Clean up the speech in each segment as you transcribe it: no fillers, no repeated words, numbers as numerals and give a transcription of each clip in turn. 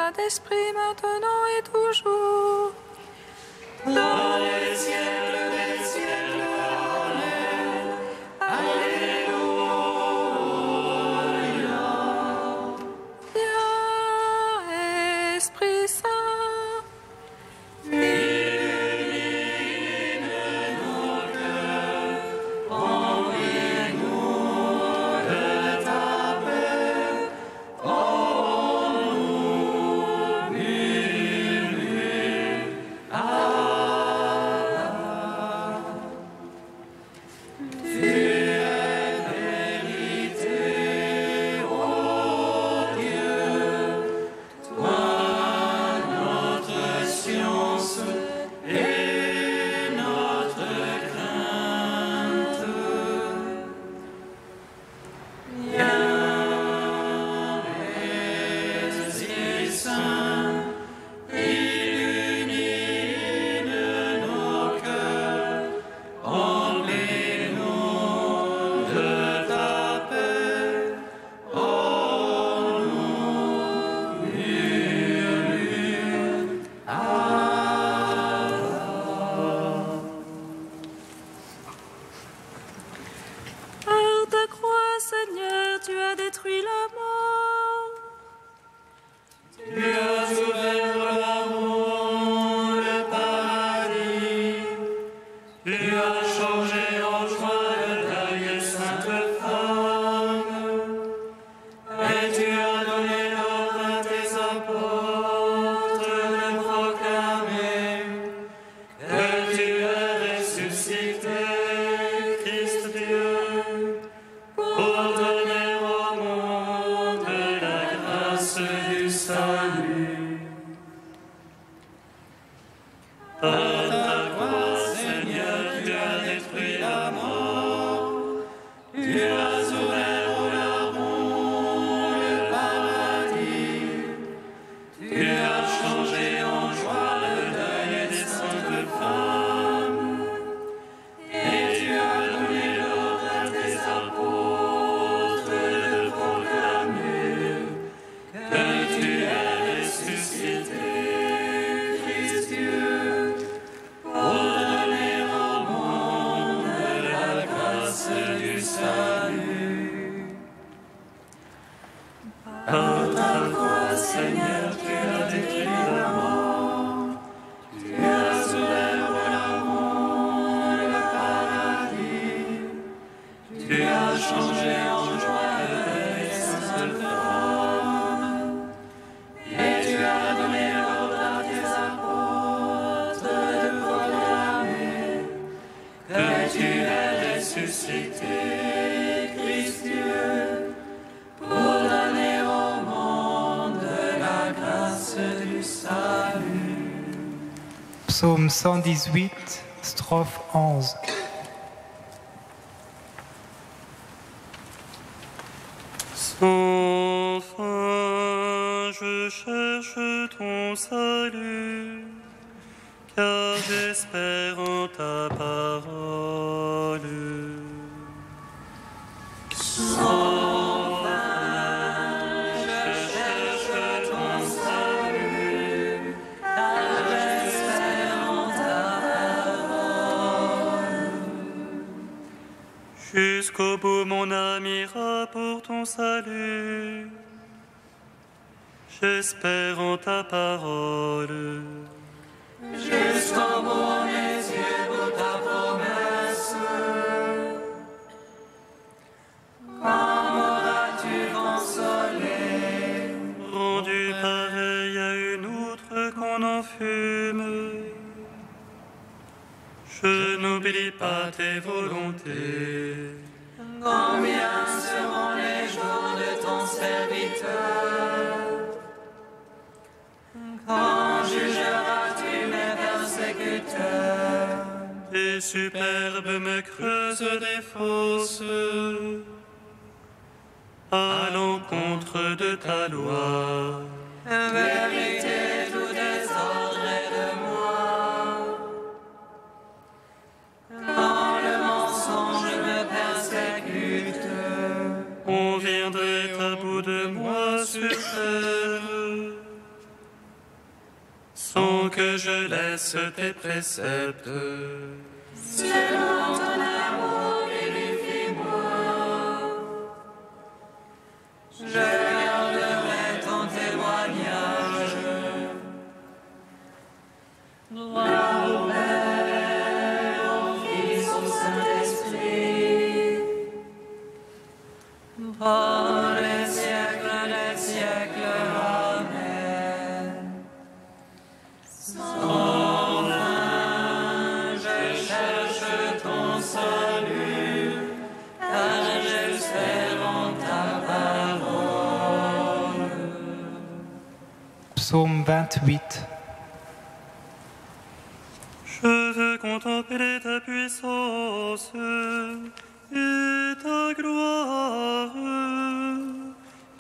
Saint-Esprit, maintenant et toujours. Dans les siècles des siècles. Amen. Alléluia. Viens, Esprit Saint, illumine nos cœurs, remplis-nous de ta paix. Psaume 118, strophe 11. Sans fin, je cherche ton salut, car j'espère en ta parole. Sans fin, je cherche ton salut, car j'espère en ta parole. Jusqu'au bout, mon âme ira pour ton salut. J'espère en ta parole. Jusqu'au bout, mes yeux pour ta promesse. Quand m'auras-tu consolé? Rendu pareil à une outre qu'on enfume, je n'oublie pas tes volontés. Combien seront les jours de ton serviteur? Quand jugeras-tu mes persécuteurs? Les superbes me creusent des fosses à l'encontre de ta loi. Vérité, tout désordre est de moi. Quand le mensonge me persécute, On viendrait à bout de moi sur terre. non que je laisse tes préceptes. Selon ton amour, vivifie-moi. Je garderai ton témoignage. Gloire au Père, au Fils, au Saint-Esprit. Dans les siècles des siècles. Amen. Sans fin, je cherche ton salut, car j'espère en ta parole. Psaume 28. Je veux contempler ta puissance et ta gloire,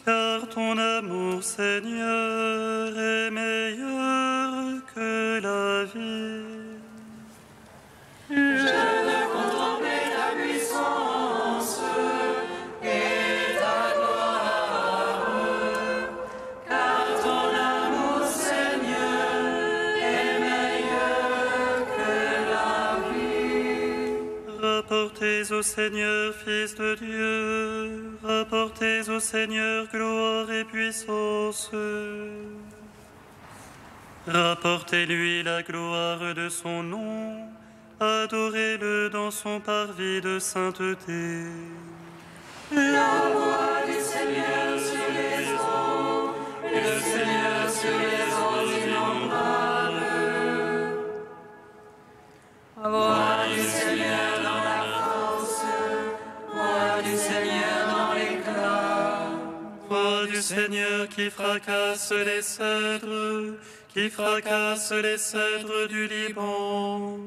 car ton amour, Seigneur, est meilleur que la vie. Je veux contempler ta puissance et ta gloire, car ton amour, Seigneur, est meilleur que la vie. Rapportez au Seigneur, Fils de Dieu, rapportez au Seigneur gloire et puissance. Rapportez-lui la gloire de son nom, adorez-le dans son parvis de sainteté. La voix du Seigneur sur les eaux, et le Seigneur sur les eaux innombrables. Voix du Seigneur dans la force, voix du Seigneur dans l'éclat. Voix du Seigneur qui fracasse les cèdres, qui fracasse les cèdres du Liban.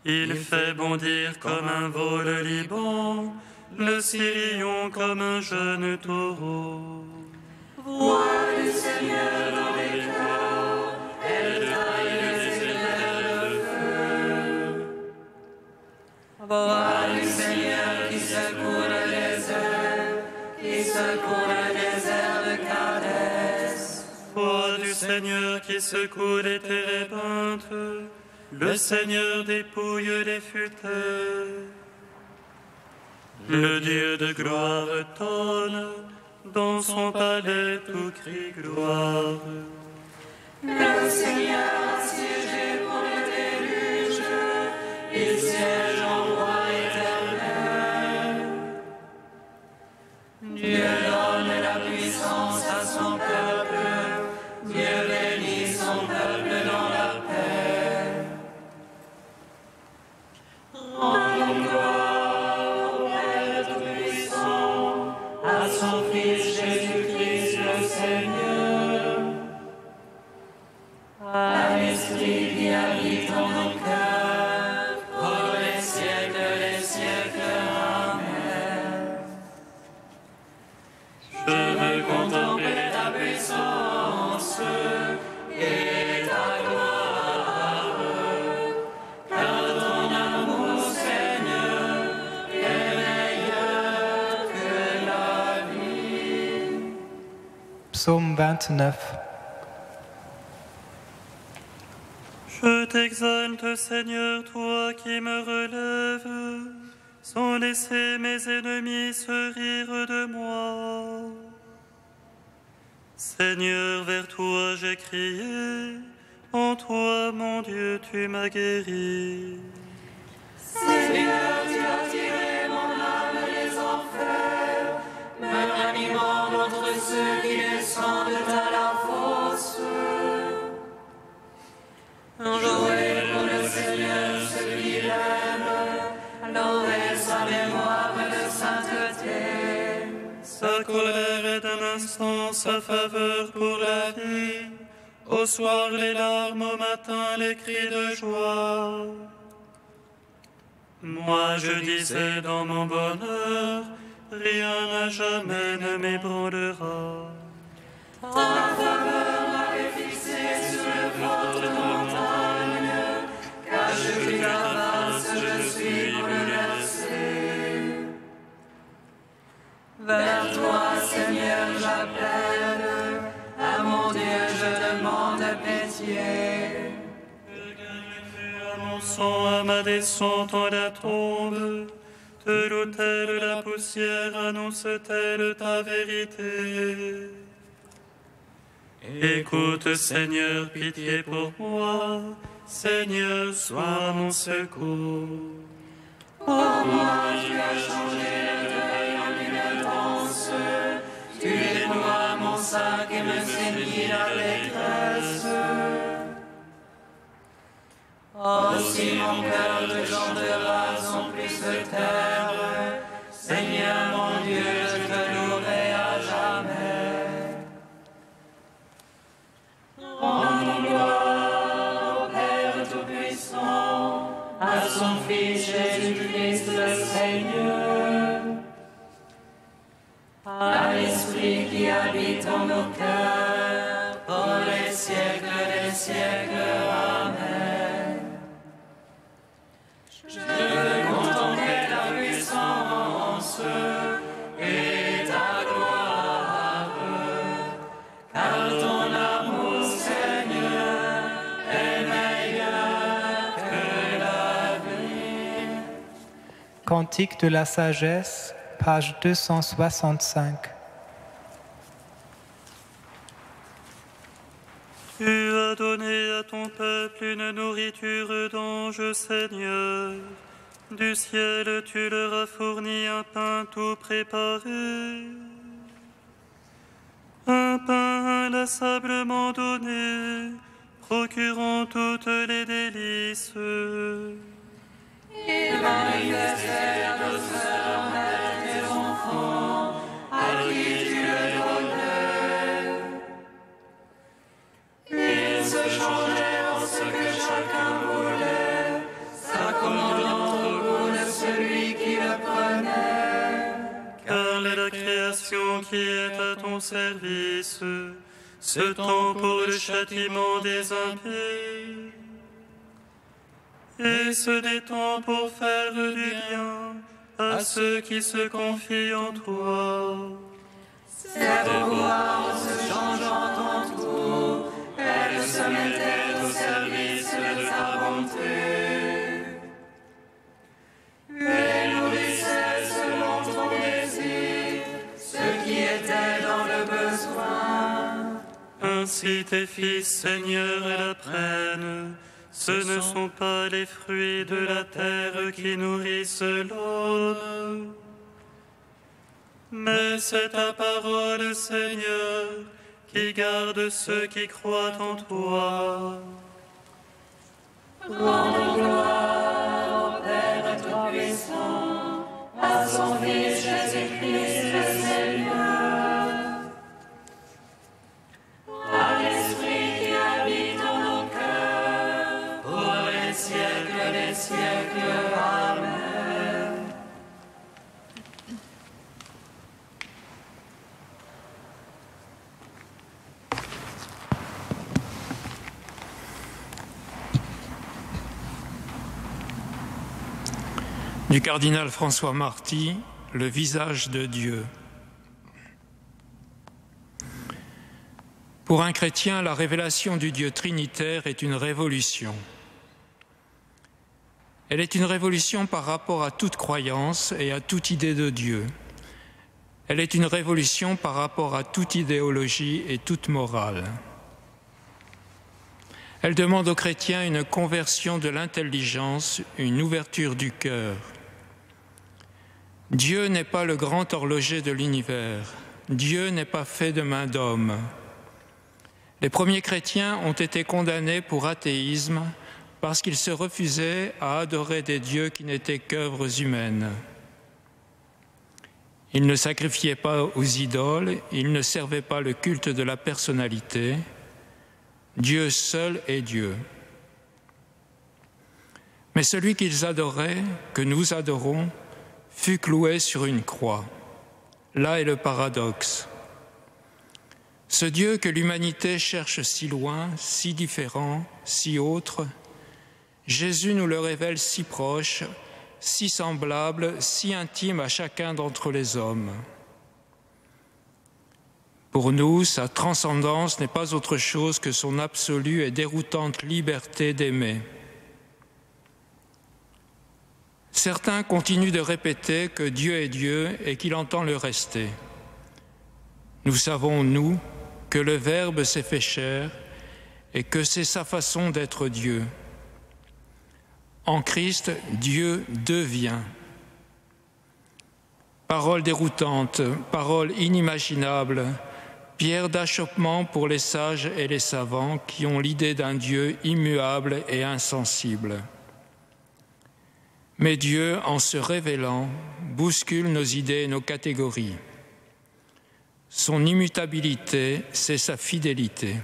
Il fait bondir comme un veau le Liban, le Sirion comme un jeune taureau. Voix du Seigneur dans l'éclat, elle taille les éclairs de feu. Voix du Seigneur qui secoue le désert, qui secoue le désert de Cadès. Voix du Seigneur qui secoue les térébinthes, le Seigneur dépouille les futaies. Le Dieu de gloire tonne, dans son palais tout crie gloire. Le Seigneur a siégé pour le déluge, il siège en roi éternel. Dieu donne la puissance à son peuple, Dieu bénit son peuple dans la paix. Rendons gloire au Père Tout-Puissant, à son Fils Jésus-Christ le Seigneur, à l'Esprit qui habite en nos cœurs, pour les siècles des siècles. Amen. Je veux contempler ta puissance et ta gloire, car ton amour, Seigneur, est meilleur que la vie. Psaume 29. Je t'exalte, Seigneur, toi qui me relèves, sans laisser mes ennemis se rire de moi. Seigneur, vers toi j'ai crié, en toi, mon Dieu, tu m'as guéri. Seigneur, tu as tiré mon âme des enfers, me ranimant d'entre ceux qui descendent à la fosse. Jouez pour le Seigneur ceux qui l'aiment, louez sa mémoire de sainteté. Sa colère est d'un instant, sa faveur pour la vie. Au soir les larmes, au matin les cris de joie. Moi je disais dans mon bonheur, rien à jamais ne m'ébranlera. Ta faveur m'avait fixé sur le flanc de montagne, cache-lui ta face, je suis bouleversé. Vers toi, Seigneur, j'appelle, à mon Dieu, je demande pitié. poisson à ma descente en la tombe. De l'autel la poussière annonce-t-elle ta vérité? Écoute, Seigneur, pitié pour moi. Seigneur, sois mon secours. Pour moi, tu as changé le deuil en une danse. Tu dénouas mon sac et me ceignit la détresse. Aussi mon cœur te chantera sans plus de terre. Seigneur mon Dieu, je te louerai à jamais. Rendons gloire au Père Tout-Puissant, à son Fils Jésus-Christ le Seigneur, à l'Esprit qui habite en nos cœurs, pour les siècles des siècles. Amen. Je veux contempler ta puissance et ta gloire, car ton amour, Seigneur, est meilleur que la vie. Cantique de la sagesse, page 265. Tu as donné à ton peuple une nourriture d'ange, Seigneur. Du ciel, tu leur as fourni un pain tout préparé. Un pain inlassablement donné, procurant toutes les délices. Il manifestait la douceur de tes enfants, à qui tu le donnais. Ils se changeaient en ce que chacun voulait, s'accommodant au goût de celui qui le prenait. Car la création qui est à ton service se tend pour le châtiment des impies et se détend pour faire du bien à ceux qui se confient en toi. C'est pourquoi en se changeant en tout, elle se mettait au service de ta bonté. Et nourrissait selon ton désir ceux qui étaient dans le besoin. Ainsi tes fils, Seigneur, l'apprennent. Ce ne sont pas les fruits de la terre qui nourrissent l'homme, mais c'est ta parole, Seigneur, qui garde ceux qui croient en toi. Rendons gloire au Père Tout-Puissant, à son Fils Jésus-Christ le Seigneur, à l'Esprit qui habite en nos cœurs, pour les siècles des siècles. Amen. Du cardinal François Marty, le visage de Dieu. Pour un chrétien, la révélation du Dieu trinitaire est une révolution. Elle est une révolution par rapport à toute croyance et à toute idée de Dieu. Elle est une révolution par rapport à toute idéologie et toute morale. Elle demande aux chrétiens une conversion de l'intelligence, une ouverture du cœur. Dieu n'est pas le grand horloger de l'univers. Dieu n'est pas fait de main d'homme. Les premiers chrétiens ont été condamnés pour athéisme parce qu'ils se refusaient à adorer des dieux qui n'étaient qu'œuvres humaines. Ils ne sacrifiaient pas aux idoles, ils ne servaient pas le culte de la personnalité. Dieu seul est Dieu. Mais celui qu'ils adoraient, que nous adorons, fut cloué sur une croix. Là est le paradoxe. Ce Dieu que l'humanité cherche si loin, si différent, si autre, Jésus nous le révèle si proche, si semblable, si intime à chacun d'entre les hommes. Pour nous, sa transcendance n'est pas autre chose que son absolue et déroutante liberté d'aimer. Certains continuent de répéter que Dieu est Dieu et qu'il entend le rester. Nous savons, nous, que le Verbe s'est fait chair et que c'est sa façon d'être Dieu. En Christ, Dieu devient. Parole déroutante, parole inimaginable, pierre d'achoppement pour les sages et les savants qui ont l'idée d'un Dieu immuable et insensible. Mais Dieu, en se révélant, bouscule nos idées et nos catégories. Son immutabilité, c'est sa fidélité.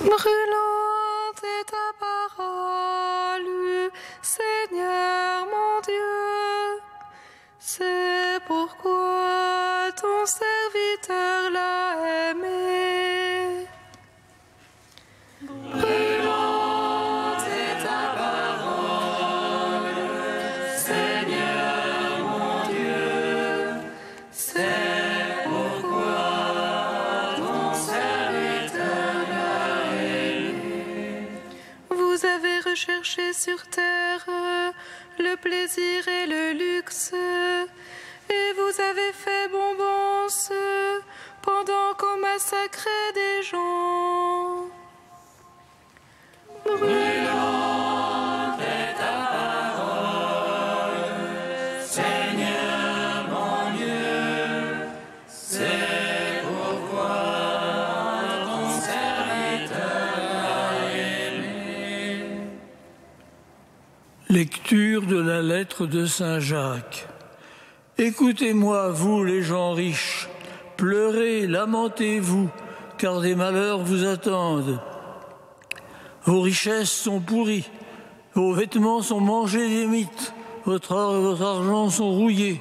Brûlante est ta parole, Seigneur mon Dieu. C'est pourquoi ton serviteur l'a aimé. Brûlante est ta parole, Seigneur mon Dieu. C'est pourquoi ton serviteur l'a aimé. Vous avez recherché sur terre le plaisir et le luxe, et vous avez fait bombance pendant qu'on massacrait des gens. Brûlante est ta parole, Seigneur mon Dieu, c'est pourquoi ton serviteur l'a aimé. Lecture de la lettre de Saint Jacques. Écoutez-moi, vous les gens riches, pleurez, lamentez-vous, car des malheurs vous attendent. Vos richesses sont pourries, vos vêtements sont mangés des mites, votre or et votre argent sont rouillés.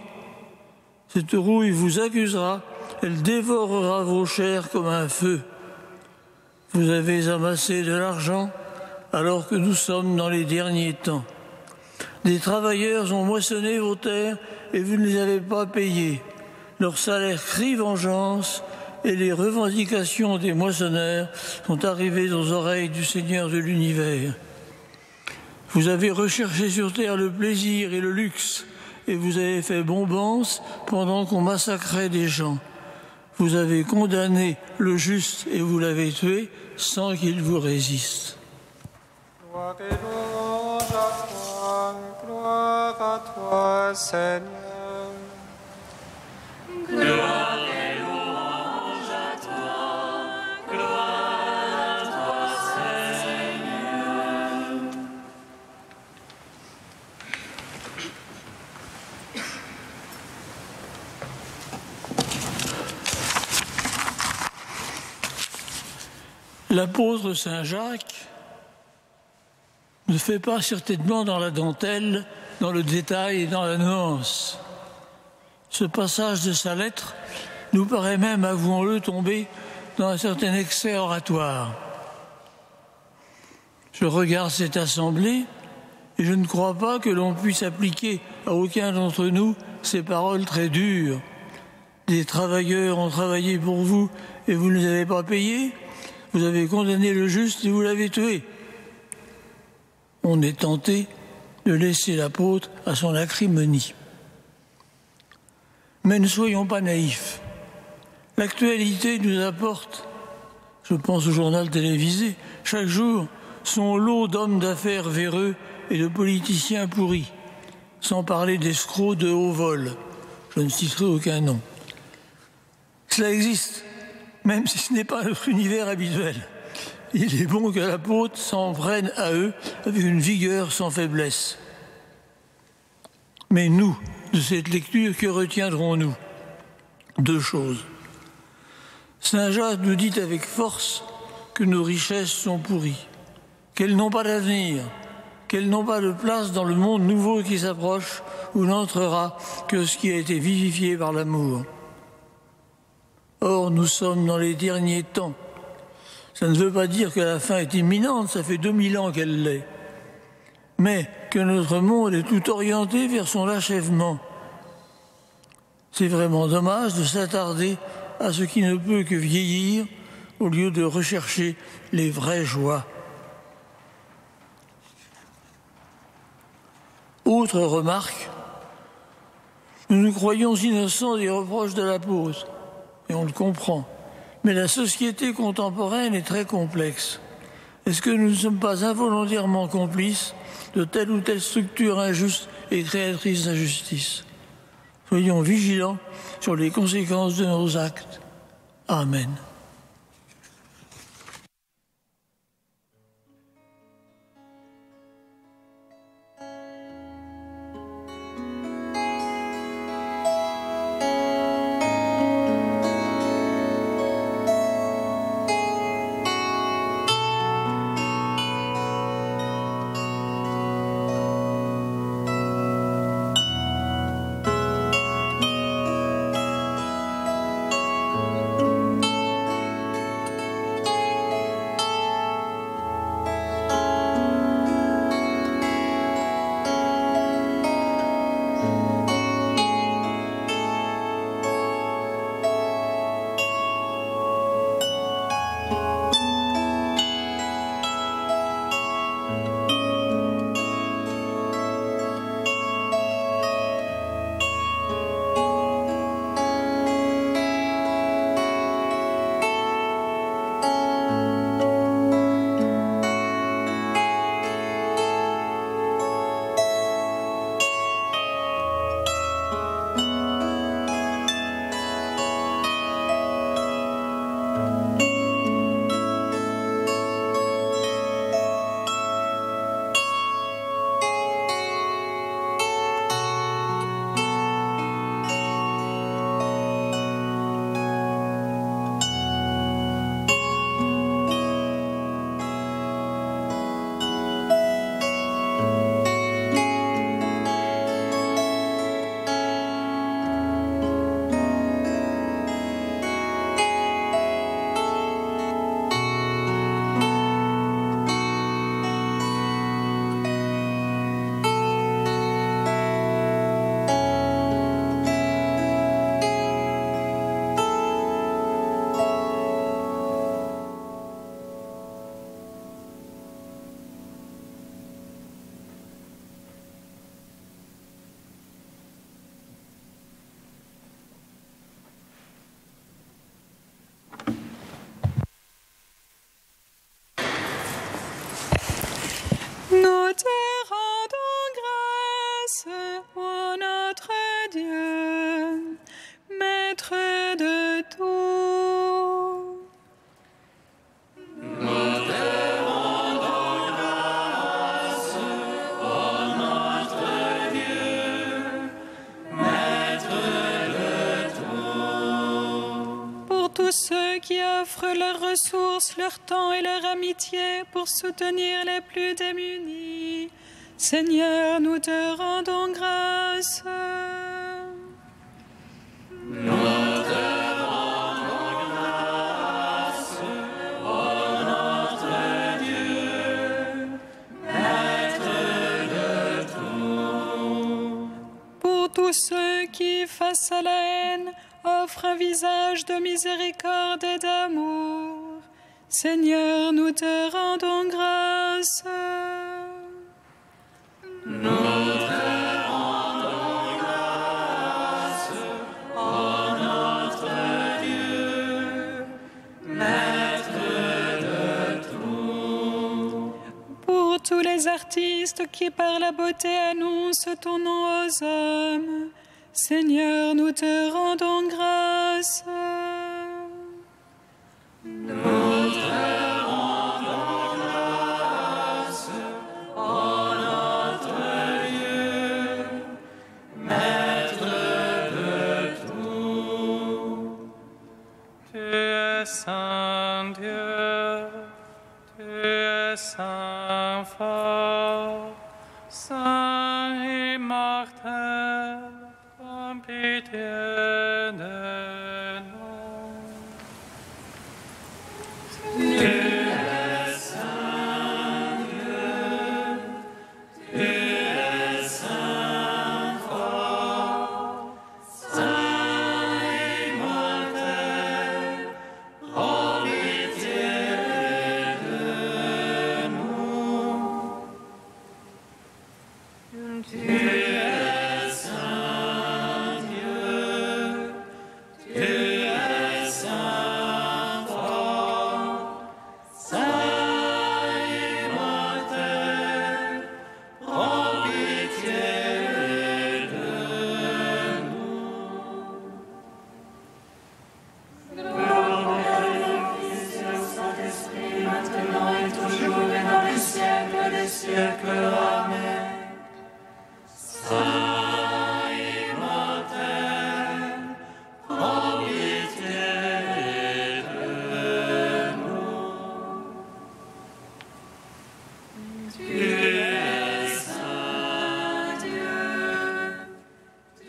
Cette rouille vous accusera, elle dévorera vos chairs comme un feu. Vous avez amassé de l'argent alors que nous sommes dans les derniers temps. Des travailleurs ont moissonné vos terres et vous ne les avez pas payés. Leur salaire crie vengeance et les revendications des moissonneurs sont arrivées aux oreilles du Seigneur de l'univers. Vous avez recherché sur terre le plaisir et le luxe et vous avez fait bombance pendant qu'on massacrait des gens. Vous avez condamné le juste et vous l'avez tué sans qu'il vous résiste. Gloire et gloire à toi, Seigneur. Gloire et louange à toi, Seigneur. L'apôtre Saint Jacques ne fait pas certainement dans la dentelle, dans le détail et dans la nuance. Ce passage de sa lettre nous paraît même, avouons-le, tomber dans un certain excès oratoire. Je regarde cette assemblée et je ne crois pas que l'on puisse appliquer à aucun d'entre nous ces paroles très dures. Des travailleurs ont travaillé pour vous et vous ne les avez pas payés. Vous avez condamné le juste et vous l'avez tué. On est tenté de laisser l'apôtre à son acrimonie. Mais ne soyons pas naïfs. L'actualité nous apporte, je pense au journal télévisé, chaque jour son lot d'hommes d'affaires véreux et de politiciens pourris, sans parler d'escrocs de haut vol. Je ne citerai aucun nom. Cela existe, même si ce n'est pas notre univers habituel. Il est bon que l'apôtre s'en prenne à eux avec une vigueur sans faiblesse. Mais nous, de cette lecture, que retiendrons-nous? Deux choses. Saint Jacques nous dit avec force que nos richesses sont pourries, qu'elles n'ont pas d'avenir, qu'elles n'ont pas de place dans le monde nouveau qui s'approche, où n'entrera que ce qui a été vivifié par l'amour. Or, nous sommes dans les derniers temps. Ça ne veut pas dire que la fin est imminente, ça fait 2000 ans qu'elle l'est. Mais que notre monde est tout orienté vers son achèvement. C'est vraiment dommage de s'attarder à ce qui ne peut que vieillir au lieu de rechercher les vraies joies. Autre remarque, nous nous croyons innocents des reproches de l'apôtre, et on le comprend. Mais la société contemporaine est très complexe. Est-ce que nous ne sommes pas involontairement complices de telle ou telle structure injuste et créatrice d'injustice? Soyons vigilants sur les conséquences de nos actes. Amen. tous ceux qui offrent leurs ressources, leur temps et leur amitié pour soutenir les plus démunis. Seigneur, nous te rendons grâce. Tous ceux qui, face à la haine, offrent un visage de miséricorde et d'amour. Seigneur, nous te rendons grâce. Nous te rendons grâce, ô notre Dieu, Maître de tout. Pour tous les artistes qui par la beauté annoncent ton nom aux hommes, Seigneur, nous te rendons grâce. Nous te rendons grâce, ô notre Dieu, Maître de tout. Tu es saint Dieu, tu es saint fort, saint immortel, en pitié de nous. Tu es saint Dieu, tu es saint fort, saint immortel, en pitié de nous. Tu es saint Dieu, tu es saint fort, saint immortel, prends pitié de nous. Gloire au Fils et au Saint-Esprit, maintenant et toujours et dans les siècles des siècles. Amen. Saint immortel, prends pitié de nous. Tu es saint Dieu,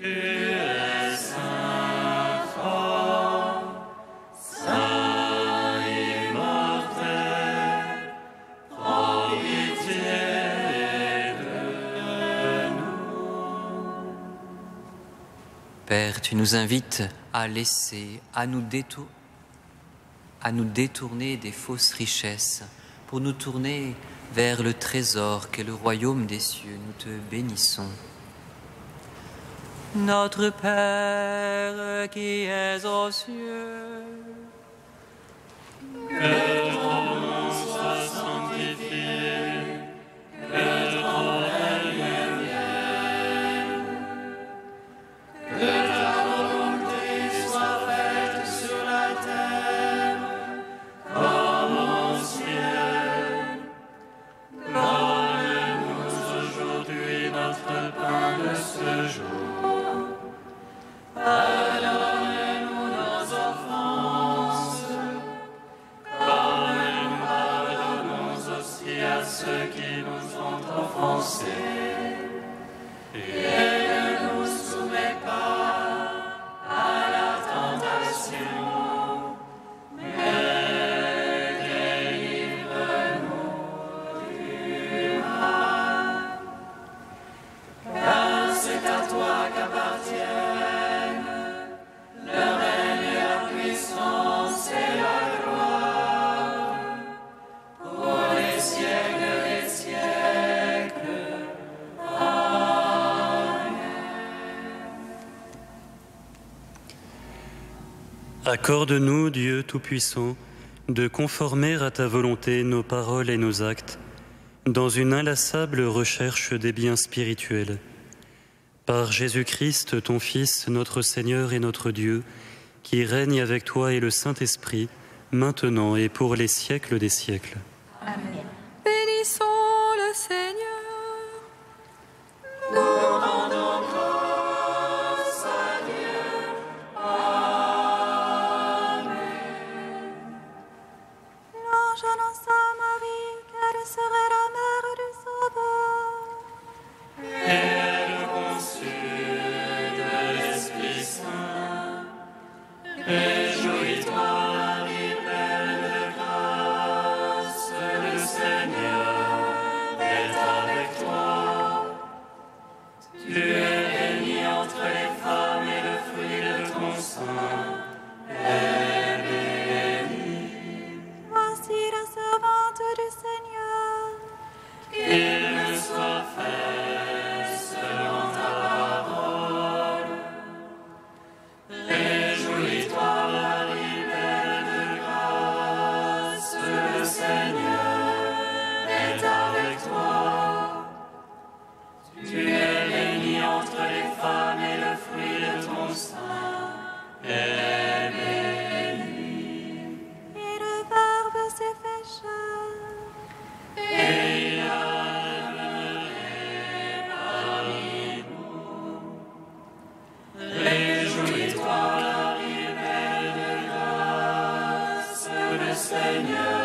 tu es saint fort, saint immortel, prends pitié de nous. Père, tu nous invites à laisser, à nous détourner des fausses richesses pour nous tourner vers le trésor qu'est le royaume des cieux. Nous te bénissons. Notre Père qui es aux cieux, Que ton nom soit sanctifié, que ton règne vienne, que ta volonté soit faite sur la terre comme au ciel. Donne-nous aujourd'hui notre pain de ce jour. Pardonne-nous nos offenses, comme nous pardonnons aussi à ceux qui nous ont offensés. Et ne nous soumets pas à la tentation, mais délivre-nous du mal. Car c'est à toi qu'appartiennent le règne et la puissance et la gloire pour les siècles des siècles. Amen. Accorde-nous, Dieu Tout-Puissant, de conformer à ta volonté nos paroles et nos actes, dans une inlassable recherche des biens spirituels. Par Jésus-Christ, ton Fils, notre Seigneur et notre Dieu, qui règne avec toi et le Saint-Esprit, maintenant et pour les siècles des siècles. Bénissons le Seigneur. Nous rendons grâce à Dieu. Amen. Réjouis-toi, Marie, pleine de grâce, le Seigneur est avec toi. Tu es bénie entre les femmes et le fruit de ton sein est béni. Voici la servante du Seigneur. Qu'il me soit fait selon ta parole. Réjouis-toi, Marie, pleine de grâce, le Seigneur est avec toi. Tu es bénie entre les femmes et le fruit de ton sein est béni. Et le Verbe s'est fait chair. Et il a demeuré parmi nous. Réjouis-toi, Marie, pleine de grâce, le Seigneur